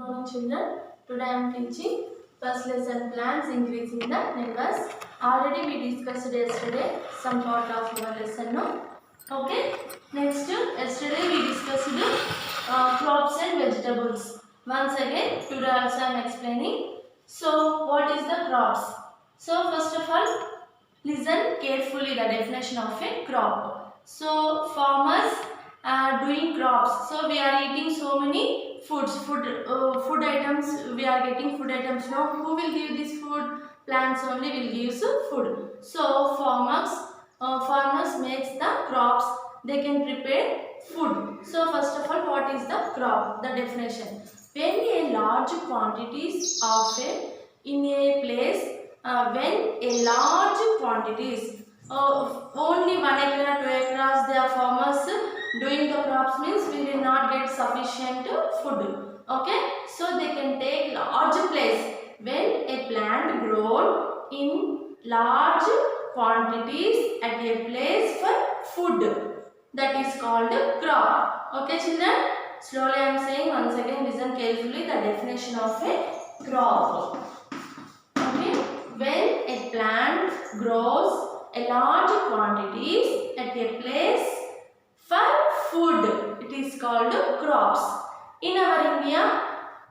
morning children. Today I am teaching first lesson plants increasing the numbers. Already we discussed yesterday some part of your lesson. No? Okay. Next, yesterday we discussed crops and vegetables. Once again, today also I am explaining. So what is the crops? So first of all, listen carefully the definition of a crop. So farmers are doing crops. So we are eating so many food items. We are getting food items now. Who will give this food? Plants only will give food. So farmers makes the crops. They can prepare food. So first of all, what is the crop? The definition: when a large quantities of in a place, when a large quantities only 1 acre, 2 acres, they are farmers doing the crops, means we will not get sufficient food. Okay, so they can take large place. When a plant grown in large quantities at a place for food, that is called crop. Okay children, slowly I am saying once again, listen carefully the definition of a crop. Okay, when a plant grows a large quantities at a place for food, it is called crops. In our India,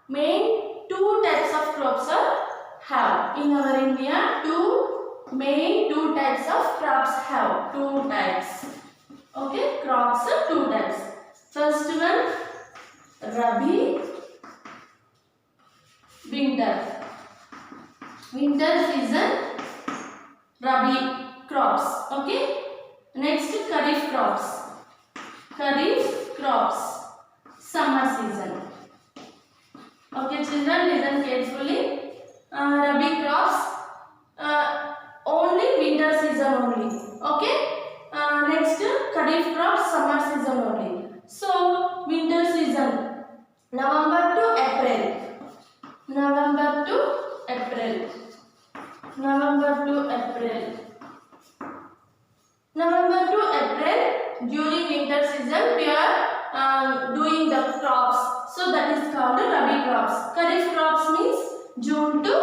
main two types of crops are have. In our India, two types of crops have. Two types. Okay, crops are two types. First one, Rabi, winter. Winter season, Rabi crops. Okay. Next, Kharif crops. Kharif crops, summer season. Okay children, listen carefully. Rabi crops, only winter season only. Okay. Next, Kharif crops, summer season only. So winter season, November to April. November to April. November to April. November to April, during winter season we are doing the crops. So that is called Rabi crops. Kharif crops means June to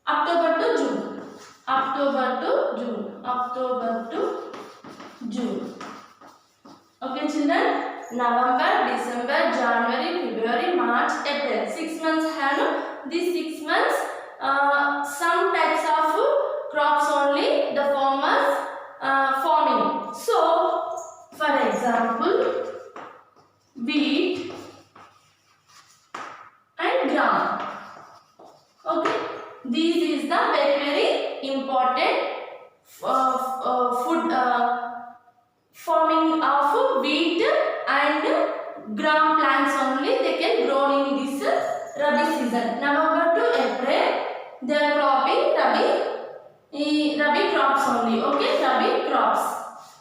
October to June. October to June. October to June. Okay children. November, December, January, February, March, April. 6 months have. These 6 months, some types of crops only the farmers farming. So, for example, wheat and gram. Okay, this is the very important food farming of wheat and gram plants only. They can grow in this Rabi season. November to April, they are cropping Rabi crops only. Okay, Rabi crops.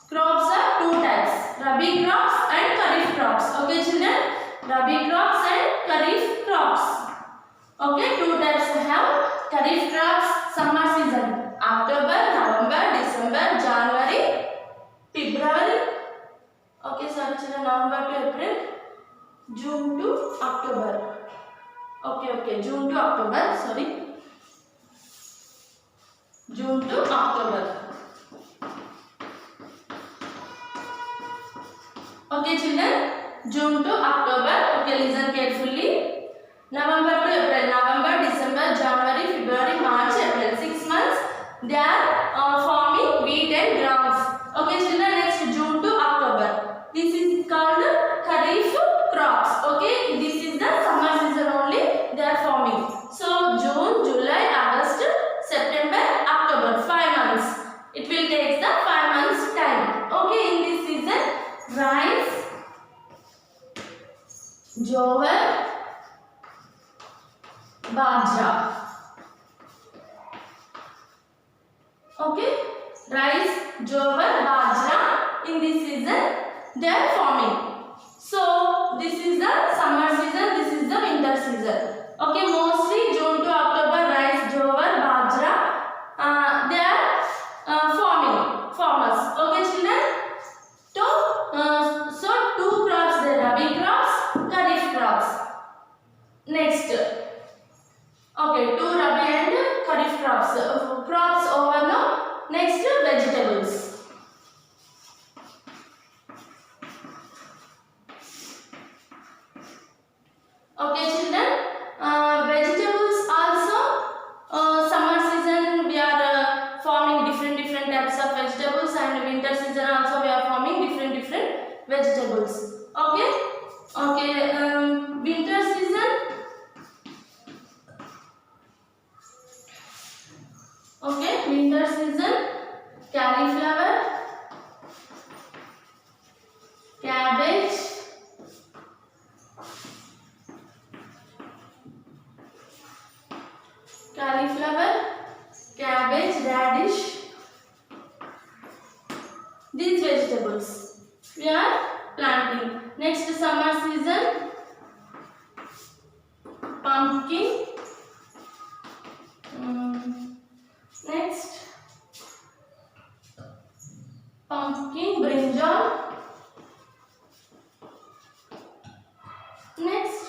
Crops are two types: Rabi crops and Kharif crops. Okay, children, Rabi crops and Kharif crops. Okay, two types have. Kharif crops, summer season, October, November, December, January, February. Okay, sorry children, November to April, June to October. Okay, June to October, sorry. June to October. Okay children, June to October. Okay, listen carefully. November to April, November, December, January, February, March, April. 6 months they are farming wheat and grams. Okay children, next June to October. This is called Kharif crops. Okay, this is the summer season only they are farming. So June, July, August, September, October, 5 months. It will take the 5 months time. Okay, in this season, rice, jowar, bajra. Okay, rice, jowar, bajra. In this season, they are farming. So this is the summer season. This is the winter season. Okay, mostly June to October, rice, jowar, bajra, they are farmers. Okay children. So two crops, the Rabi crops, Kharif crops. Next, okay, two rabi and kharif crops. Crops over now. Next, vegetables. Okay, children. Vegetables also. Summer season we are farming different types of vegetables, and winter season also we are farming different vegetables. Okay. Okay. Winter season. Okay, winter season, cauliflower, cabbage, radish. These vegetables we are planting. Next, summer season, pumpkin. Next, pumpkin, brinjal. Next,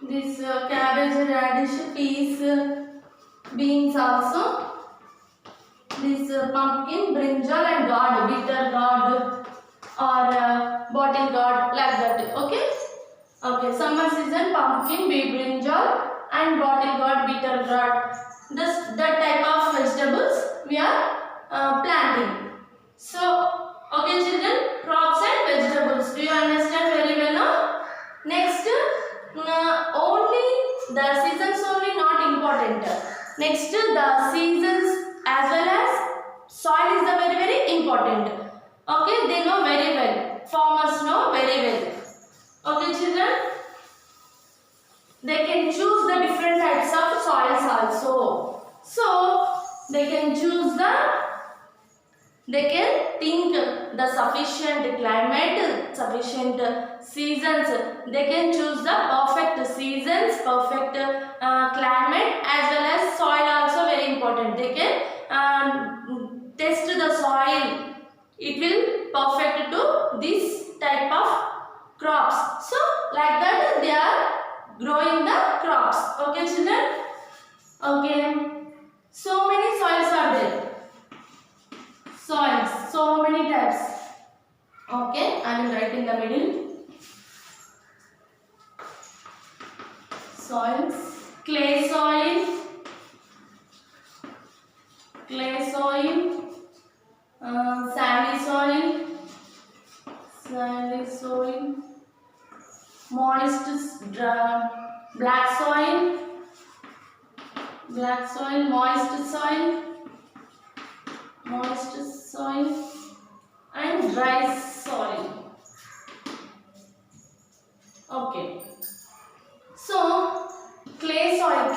this cabbage, radish, peas, beans also. This pumpkin, brinjal and gourd, bitter gourd or bottle gourd, like that. Okay. Okay. Summer season, pumpkin, brinjal and bottle gourd, bitter gourd. That type of vegetables we are planting. So, okay, children, crops and vegetables. Do you understand very well now? Next, only the seasons only not important. Next, the seasons as well as soil is the very important. Okay, they know very well. Farmers know very well. Okay, children, they can choose the different types of soils also. So they can choose they can think the sufficient climate, sufficient seasons. They can choose the perfect seasons, perfect climate, as well as soil also very important. They can test the soil. It will perfect to this type of crops. So like that they are growing the crops. Okay, children. Okay. So many soils are there. Soils, so many types. Okay, I will write in the middle. Soils, clay soil, sandy soil, moist black soil, moist soil and dry soil. Okay. So clay soil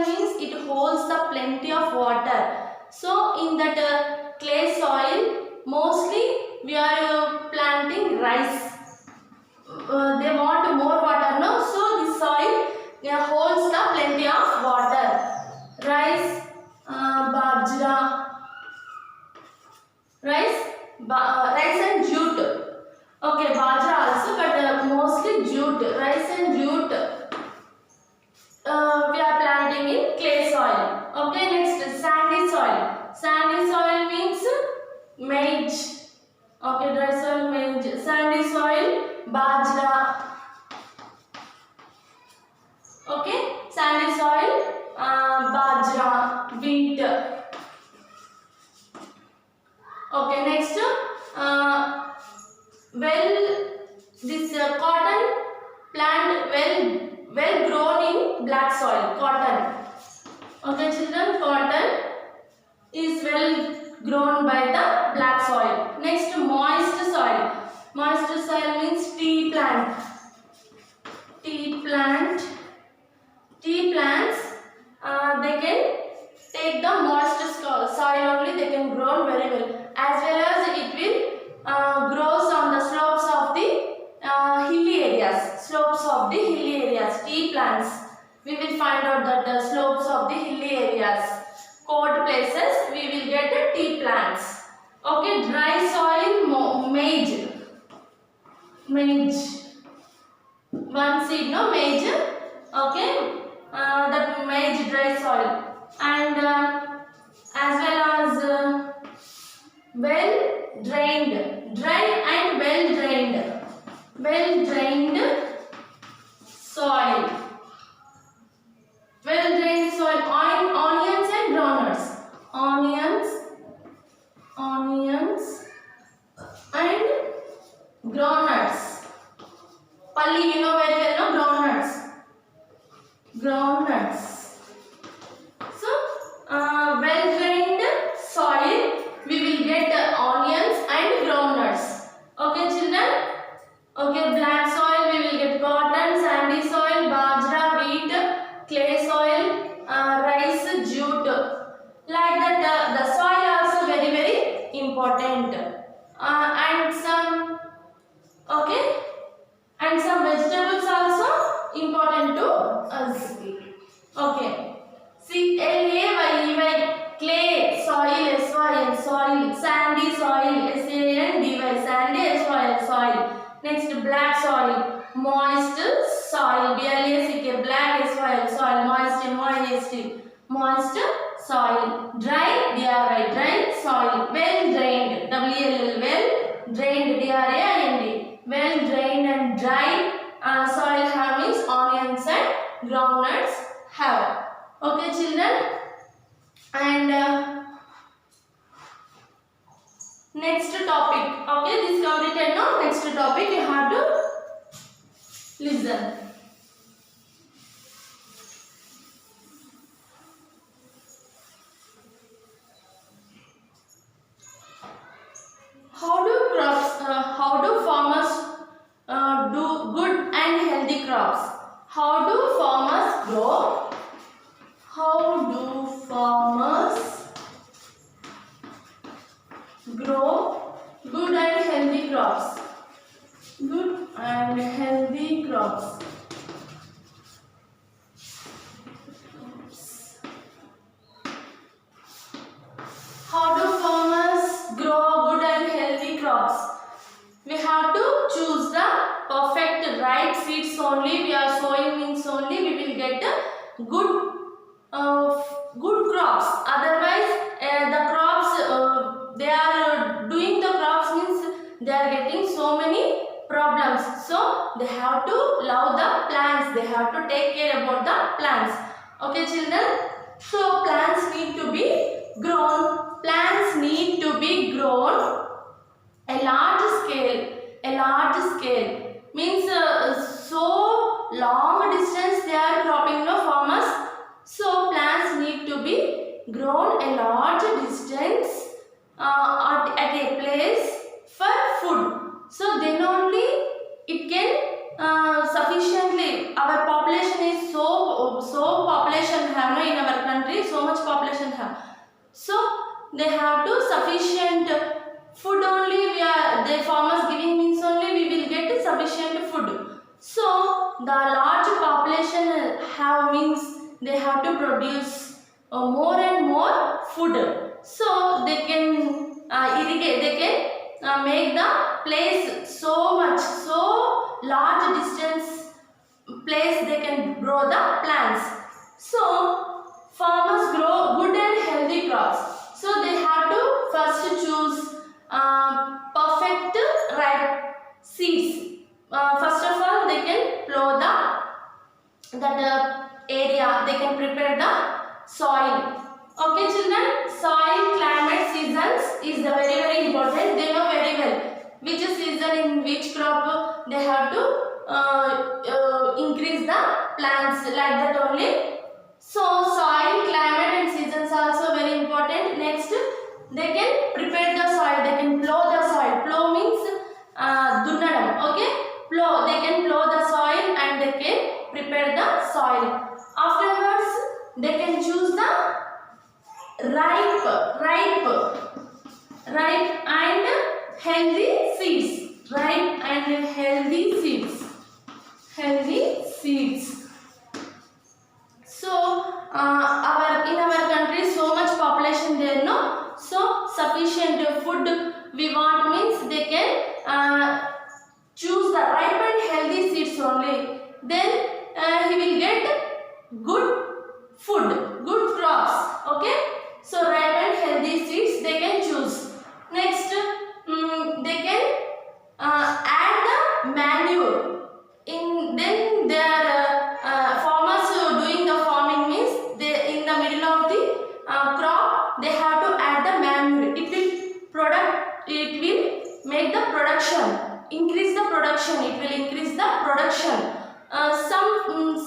means it holds the plenty of water. So in that clay soil mostly we are planting rice. They want more water, no? So this soil holds the plenty of water. Rice, bajra, rice and jute. Okay, bajra also, but mostly jute, rice and jute. We are planting in clay soil. Okay, next sandy soil. Sandy soil means maize. Okay, dry soil, maize. Sandy soil, bajra. Okay, sandy soil, bajra, wheat. Okay, next, this cotton plant well grown in black soil. Cotton. Okay, children, cotton is well grown by the black soil. Next, moist soil. Moist soil means tea plant. Tea plants, they can take the moist soil only. They can grow very well. As well as it will grows on the slopes of the hilly areas. Tea plants. We will find out that the slopes of the hilly areas, cold places, we will get tea plants. Okay, dry soil, maize. one seed, no, maize, okay, that maize dry soil, and as well as well drained, dry and well drained soil, well drained soil, onions and groundnuts, onions and groundnuts, palli, you know very well, no, groundnuts. So well drained soil, we will get onions and groundnuts. Okay children, okay, black soil we will get cotton, sandy soil, bajra, wheat, clay soil, rice, jute, like that. The soil also very important, and some, okay, and some vegetables also important to us. Okay, CLAYEY, clay soil, soil, sandy soil, SANDY, sandy soil. Next, black soil, moist soil, BLACK, black soil, moist soil, dry, DRY, dry soil, well drained, WLL, well drained, DRAIND, well drained and dry soil have means onions and groundnuts have. Okay children, and next topic, okay, this completed, now next topic you have to listen. How do farmers do good and healthy crops? How do farmers grow? How do farmers grow good and healthy crops? Good and healthy crops. How do farmers grow good and healthy crops? We have to choose the perfect right seeds only. We are sowing means only we will get good crops. Otherwise, the crops they are doing the crops means they are getting so many problems. So they have to love the plants. They have to take care about the plants. Okay, children. So plants need to be grown. Plants need to be grown a large scale. A large scale means so long distance they are cropping, no, farmers. So plants need to be grown a large distance at a place for food. So then only it can sufficiently. Our population is so population have, no, in our country so much population have. So they have to sufficient food only. The farmers giving means only we will get sufficient food. So the large population have means they have to produce more and more food. So they can irrigate. They can make the place so large distance place they can grow the plants. So farmers grow good and healthy crops. So they have to first choose perfect right seeds. First of all, they can plow that area. They can prepare the soil. Okay, children. Soil, climate, seasons is the very important. They know very well which season in which crop they have to increase the plants, like that only. So soil, climate and seasons are also very important. Next, they can prepare the soil. They can plow the soil. Plow means dunnadam. Okay, plow. They can plow the soil and they can prepare the soil. Afterwards, they can choose the ripe and healthy seeds. Ripe and healthy seeds. Healthy seeds. So in our country so much population there, no, so sufficient food we want means they can choose the ripe and healthy seeds only. he will get good food, good crops. Okay, so ripe and healthy seeds they can choose. Next, they can add the manure in. Then their farmers doing the farming means they in the middle of the crop they have to add the manure. It will product. It will make the production, increase the production. It will increase the production.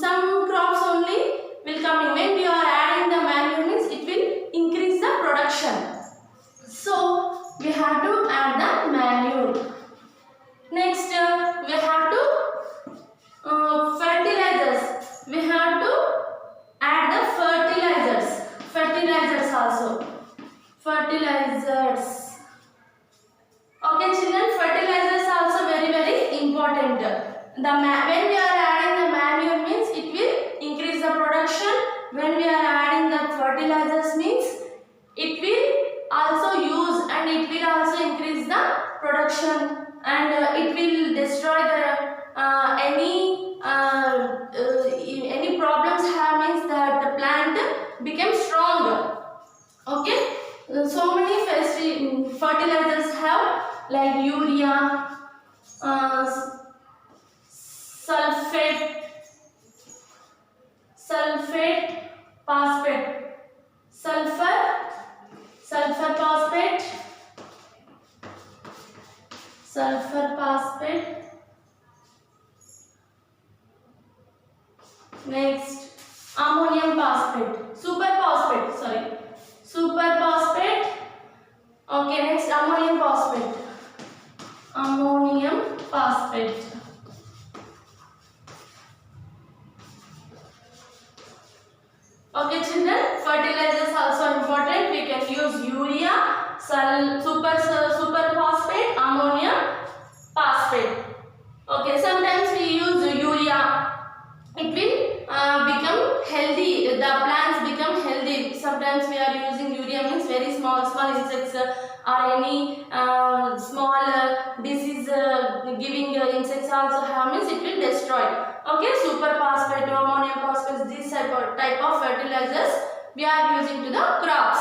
Some crops only will come in. When we are adding the manure means it will increase the production. So we have to add the manure. Next, we have to fertilizers. We have to add the fertilizers. Fertilizers also. Fertilizers. Okay, children. Fertilizers also very important. When we are adding the manure means it will increase the production. When we are adding the fertilizers means it will also use and it will also increase the production, and it will destroy the any problems have means that the plant becomes stronger. Okay, so many fertilizers have like urea, sulfate, phosphate, sulfur phosphate, next ammonium phosphate, super phosphate. Okay, next ammonium phosphate. Okay, children, fertilizers also important. We can use urea, super phosphate, ammonium phosphate. Okay, sometimes we use urea. It will become healthy. The plants become healthy. Sometimes we are using urea means very small insects or any small disease giving insects also have means it will destroy. Okay, super phosphate, ammonium phosphate, this type of fertilizers we are using to the crops.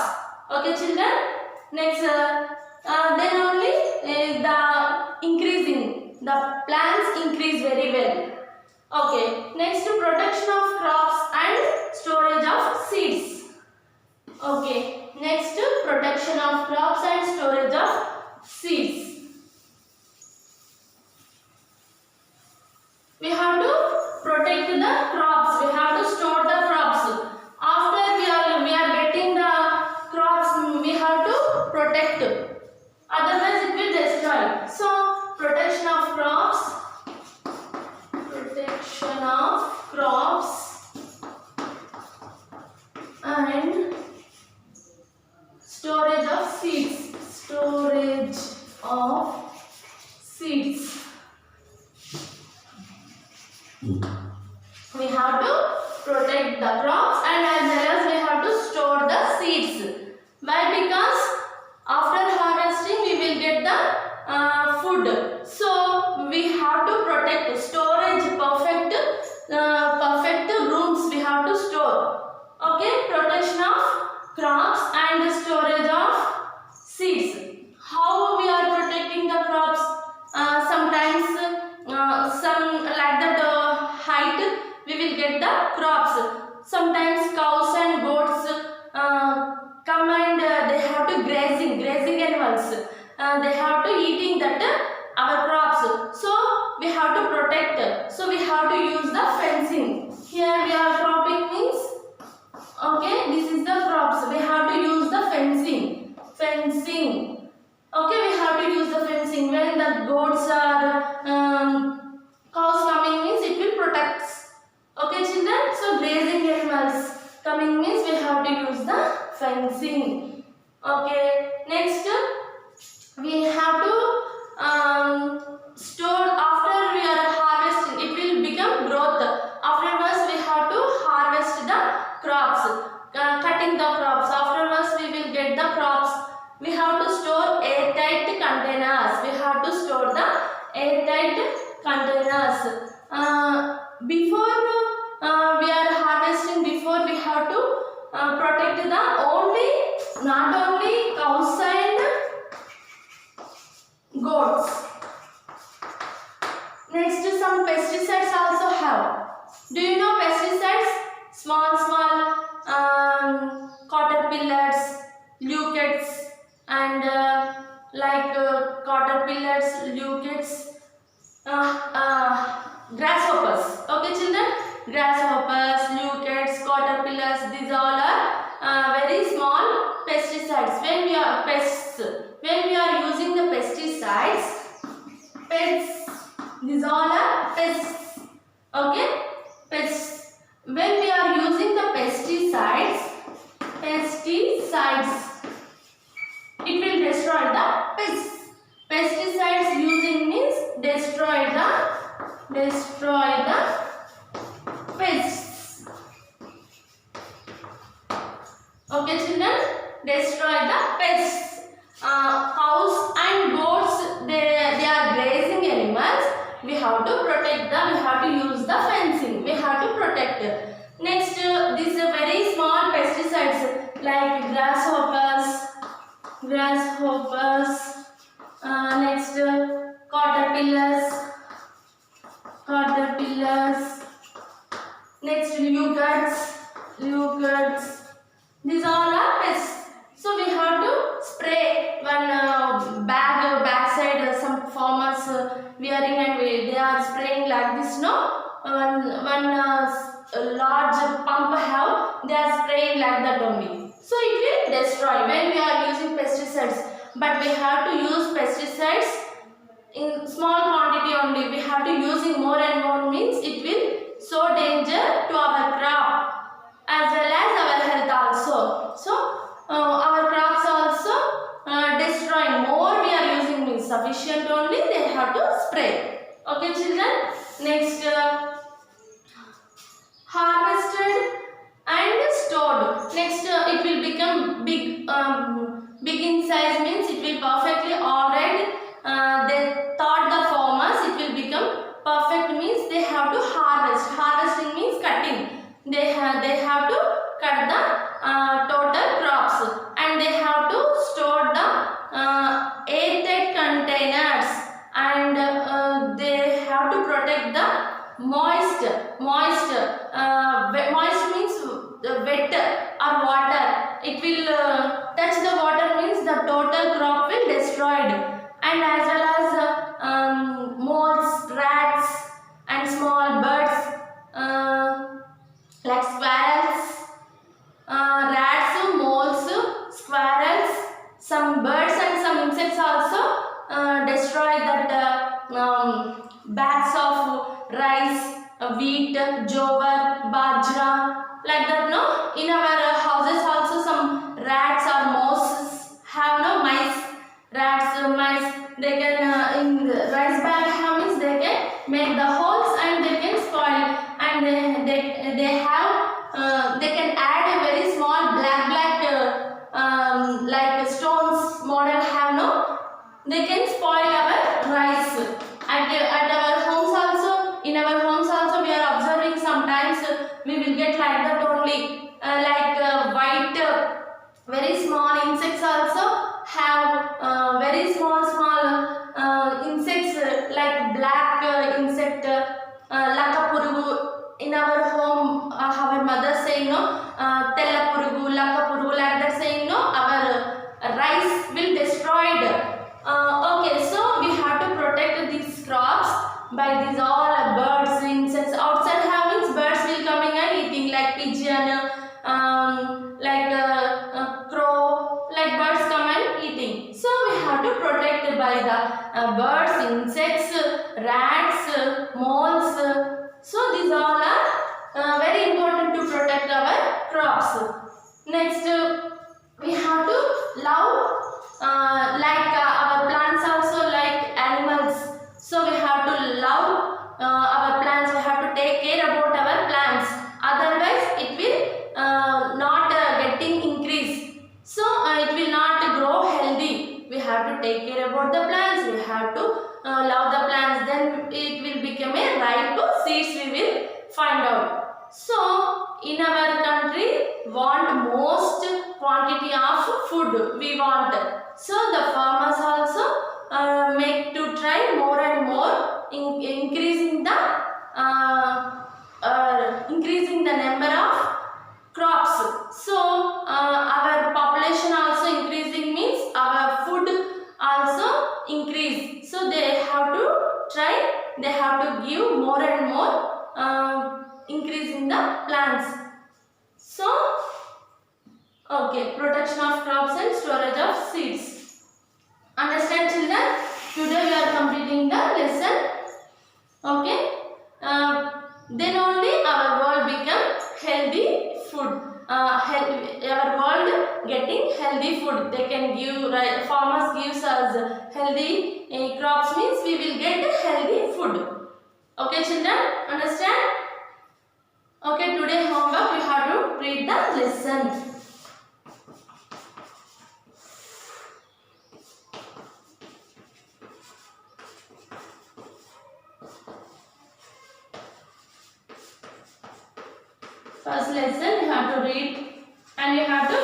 Okay, children. Next, then only the plants increase very well. Okay, next protection of crops and storage of seeds. Okay, next protection of crops and storage of seeds. We have to protect the crops. We have to store the crops. After we are getting the crops, we have to protect. Otherwise, it will destroy. So, protection of crops. And storage of seeds. We have to protect the crops and as well as we have to store the seeds. Why? Because after harvesting we will get the food. So we have to protect storage, perfect rooms we have to store. Okay, protection of crops and storage of seeds. How we are protecting the crops? Sometimes some like that height we will get the crops. Sometimes cows and goats come and they have to grazing animals. They have to eating that our crops. So we have to protect. So we have to use the fencing. Here we are cropping means. Okay, this is the crops. We have to use the fencing. Okay, we have to use the fencing. When the goats are cows coming means it will protect. Okay, children. So grazing animals coming means we have to use the fencing. Okay. Next, we have to store after we are harvesting. It will become growth. Afterwards, we have to harvest the crops, cutting the crops. Afterwards, we will get the crops. We have to store airtight containers. We have to store the airtight containers. Before we are harvesting, before we have to protect the not only cows and goats. Next, some pesticides also have. Do you know pesticides? Small caterpillars, leucids, and caterpillars, leucids, grasshoppers. Okay, children? Grasshoppers, leucids, caterpillars, these all are very small pesticides. When we are using the pesticides, these all are pests. Okay, pests. When we are using the pesticides, it will destroy the pests. Pesticides using means destroy the pests. Okay, children, destroy the pests. Cows and goats, they are grazing animals. We have to protect them. We have to use the fencing. We have to protect them. Next, these are very small pesticides like grasshoppers. Next, caterpillars. Next, leucids. These all are pests. So we have to spray one backside. Some farmers wearing, and they are spraying like this. No, one large pump have. They are spraying like that only. So it will destroy when we are using pesticides. But we have to use pesticides in small quantity only. We have to using more and more means it will show danger to our crop as well as our health also. So our crops also destroying. More we are using means sufficient only. They have to spray. Okay, children. Next, harvested and stored. Next, it will become big in size means it will perfectly alright. They thought the farmers it will become perfect means they have to harvest. Harvesting means cutting. They have to cut the total crops, and they have to store the airtight containers, and they have to protect the moist means wet or water. It will touch the water means the total crop will destroyed, and as well as moles, rats, and small birds like squirrels, rats, moles, squirrels, some birds and some insects also destroy that bags of rice, wheat, jowar, bajra, like that. No, in our houses also some rats or moles have no mice. Rats, mice, they can in the rice bag have means they can make the holes and they can spoil, and they can add a very small black like stones model have. No, they can spoil our rice. At our homes also, in our homes also we are observing sometimes we will get like that only, white very small insects also have very small insects like black insect laka purugu. In our home our mother saying no, tella purugu, laka purugu, like that saying no, our rice will destroyed. Okay, so we have to protect these crops by these all birds, insects. Outside have means birds will coming and eating like pigeon, crow, like birds come and eating. So we have to protect by the birds, insects, rats, moles. So these all are very important to protect our crops. Next, we have to love our plants also like animals. So we have to love our plants. We have to take care about our plants. Otherwise, it will not getting increase. So it will not grow healthy. We have to take care about the plants. We have to love the plants. Then it will become a ripe seeds we will find out. So in our country want most quantity of food we want. So the farmers also make to try more and more increasing the number of crops. So our population also increasing means our food also increase. So they have to try, they have to give more and more increasing the plants. So okay, protection of crops and storage of seeds. Understand children? Today we are completing the lesson. Okay. Then only our world become healthy food. Our world getting healthy food. They can give, right, farmers gives us healthy crops means we will get healthy food. Okay children, understand? Okay, today homework we have to read the lesson. First lesson you have to read and you have to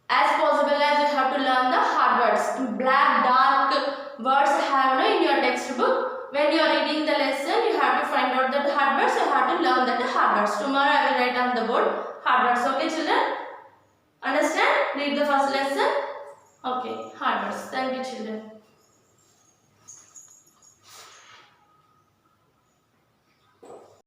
as possible as you have to learn the hard words. Black dark words have no in your textbook. When you are reading the lesson you have to find out that hard words, you have to learn that hard words. Tomorrow I will write on the board hard words. Okay children? Understand? Read the first lesson. Okay, hard words. Thank you children.